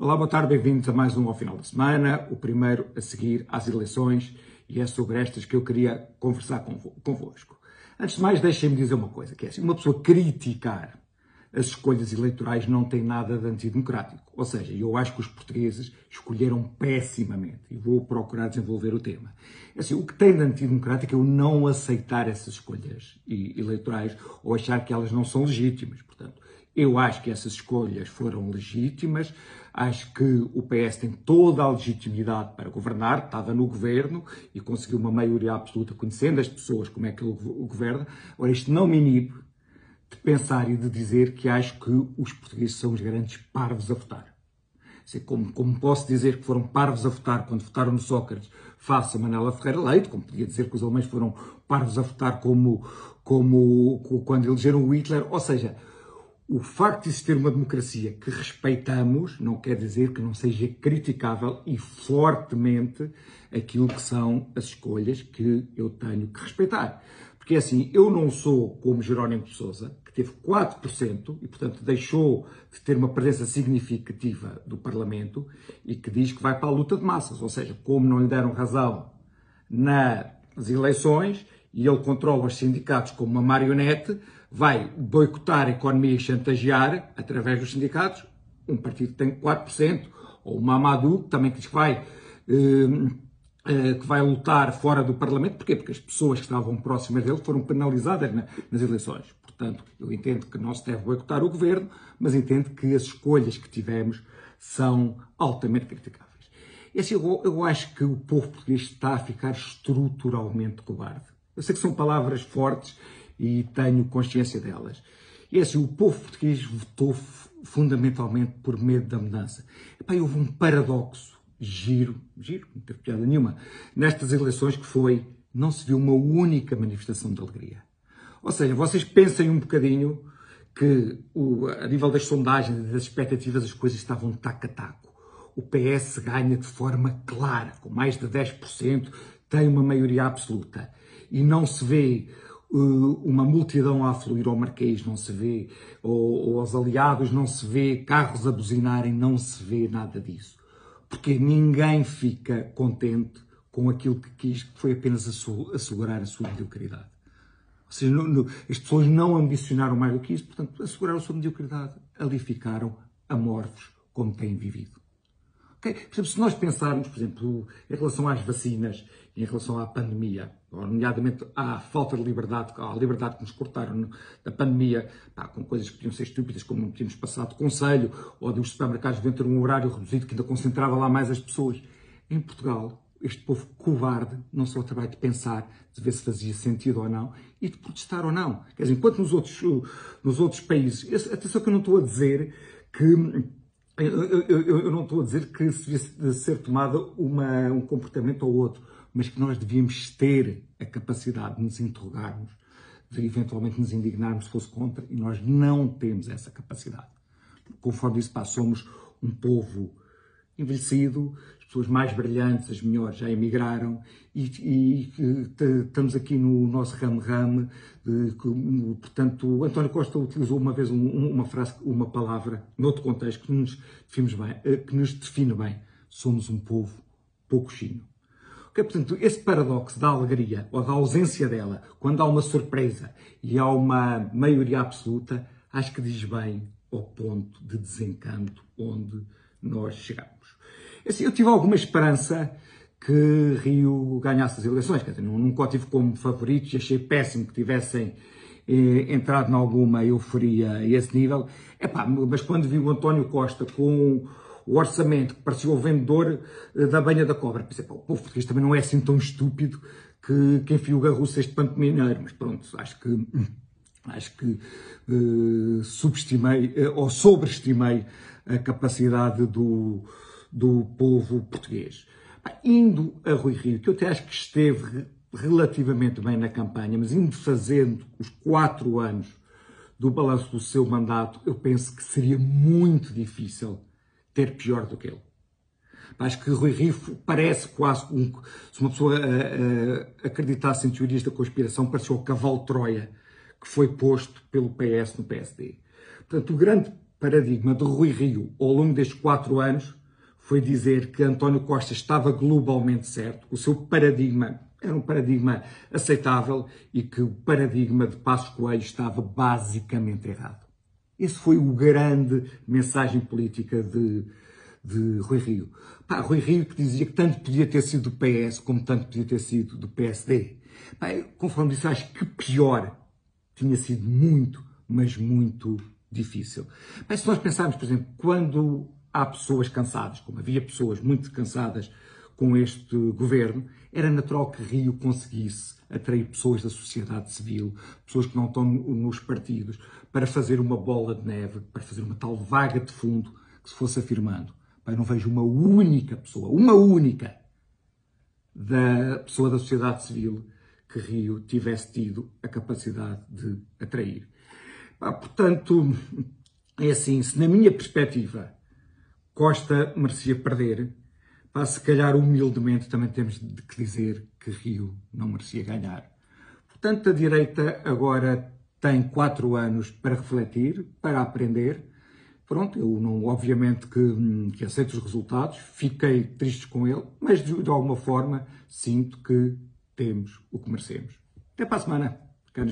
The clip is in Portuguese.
Olá, boa tarde, bem-vindos a mais um ao final da semana, o primeiro a seguir às eleições, e é sobre estas que eu queria conversar convosco. Antes de mais, deixem-me dizer uma coisa, que é assim, uma pessoa criticar as escolhas eleitorais não tem nada de antidemocrático. Ou seja, eu acho que os portugueses escolheram pessimamente, e vou procurar desenvolver o tema. Assim, o que tem de antidemocrático é eu não aceitar essas escolhas eleitorais ou achar que elas não são legítimas. Portanto, eu acho que essas escolhas foram legítimas, acho que o PS tem toda a legitimidade para governar, estava no governo e conseguiu uma maioria absoluta, conhecendo as pessoas como é que ele governa. Ora, isto não me inibe de pensar e de dizer que acho que os portugueses são os grandes parvos a votar. Assim, como posso dizer que foram parvos a votar quando votaram no Sócrates face a Manuela Ferreira Leite, como podia dizer que os alemães foram parvos a votar como quando elegeram o Hitler, ou seja, o facto de existir uma democracia que respeitamos não quer dizer que não seja criticável e fortemente aquilo que são as escolhas que eu tenho que respeitar. Porque assim, eu não sou como Jerónimo de Sousa, que teve 4% e, portanto, deixou de ter uma presença significativa do Parlamento e que diz que vai para a luta de massas. Ou seja, como não lhe deram razão nas eleições e ele controla os sindicatos como uma marionete, vai boicotar a economia e chantagear, através dos sindicatos, um partido que tem 4%, ou o Mamadou, que também diz que vai lutar fora do Parlamento. Porquê? Porque as pessoas que estavam próximas dele foram penalizadas nas eleições. Portanto, eu entendo que não se deve boicotar o governo, mas entendo que as escolhas que tivemos são altamente criticáveis. E assim, eu acho que o povo português está a ficar estruturalmente covarde. Eu sei que são palavras fortes e tenho consciência delas. E assim, o povo português votou fundamentalmente por medo da mudança. Epá, houve um paradoxo giro, não teve piada nenhuma, nestas eleições que foi, não se viu uma única manifestação de alegria. Ou seja, vocês pensem um bocadinho que a nível das sondagens e das expectativas as coisas estavam taco a taco. O PS ganha de forma clara, com mais de 10%, tem uma maioria absoluta. E não se vê uma multidão a afluir ao Marquês, não se vê, ou aos aliados, não se vê carros a buzinarem, não se vê nada disso. Porque ninguém fica contente com aquilo que quis, que foi apenas assegurar a sua mediocridade. Ou seja, as pessoas não ambicionaram mais do que isso, portanto, asseguraram a sua mediocridade. Ali ficaram amorfos como têm vivido. Okay? Por exemplo, se nós pensarmos, por exemplo, em relação às vacinas, em relação à pandemia, ou nomeadamente à falta de liberdade, à liberdade que nos cortaram da pandemia, com coisas que podiam ser estúpidas, como não tínhamos passado conselho, ou dos supermercados deviam ter um horário reduzido que ainda concentrava lá mais as pessoas. Em Portugal, este povo covarde não só o trabalho de pensar, de ver se fazia sentido ou não, e de protestar ou não. Quer dizer, enquanto nos outros países, atenção que eu não estou a dizer que eu não estou a dizer que se devia ser tomado um comportamento ou outro, mas que nós devíamos ter a capacidade de nos interrogarmos, de eventualmente nos indignarmos se fosse contra, e nós não temos essa capacidade. Conforme disse, somos um povo envelhecido, as pessoas mais brilhantes, as melhores, já emigraram e estamos aqui no nosso ramo-ramo. Portanto, António Costa utilizou uma vez uma frase, uma palavra, noutro contexto, que nos define bem. Somos um povo poucochinho. Okay, portanto, esse paradoxo da alegria ou da ausência dela, quando há uma surpresa e há uma maioria absoluta, acho que diz bem ao ponto de desencanto onde nós chegamos. Assim, eu tive alguma esperança que Rio ganhasse as eleições, quer dizer, nunca o tive como favorito e achei péssimo que tivessem entrado em alguma euforia a esse nível. Mas quando vi o António Costa com o orçamento que parecia o vendedor da banha da cobra, pensei, o povo português também não é assim tão estúpido que enfia o garruço este panto mineiro, mas pronto, acho que subestimei ou sobreestimei a capacidade do povo português. Indo a Rui Rio, que eu até acho que esteve relativamente bem na campanha, mas indo fazendo os 4 anos do balanço do seu mandato, eu penso que seria muito difícil ter pior do que ele. Acho que Rui Rio parece quase, se uma pessoa acreditasse em teorias da conspiração, pareceu o cavalo de Troia que foi posto pelo PS no PSD. Portanto, o grande paradigma de Rui Rio ao longo destes 4 anos foi dizer que António Costa estava globalmente certo, o seu paradigma era um paradigma aceitável e que o paradigma de Passos Coelho estava basicamente errado. Esse foi o grande mensagem política de Rui Rio. Rui Rio que dizia que tanto podia ter sido do PS como tanto podia ter sido do PSD. Conforme disse, acho que pior tinha sido muito, mas muito difícil. Se nós pensarmos, por exemplo, quando há pessoas cansadas, como havia pessoas muito cansadas com este governo, era natural que Rio conseguisse atrair pessoas da sociedade civil, pessoas que não estão nos partidos, para fazer uma bola de neve, para fazer uma tal vaga de fundo que se fosse afirmando. Eu não vejo uma única da pessoa da sociedade civil que Rio tivesse tido a capacidade de atrair. Portanto, é assim, se na minha perspectiva Costa merecia perder, se calhar humildemente também temos de dizer que Rio não merecia ganhar. Portanto, a direita agora tem 4 anos para refletir, para aprender. Pronto, eu não, obviamente que aceito os resultados, fiquei triste com ele, mas de alguma forma sinto que temos o que merecemos. Até para a semana.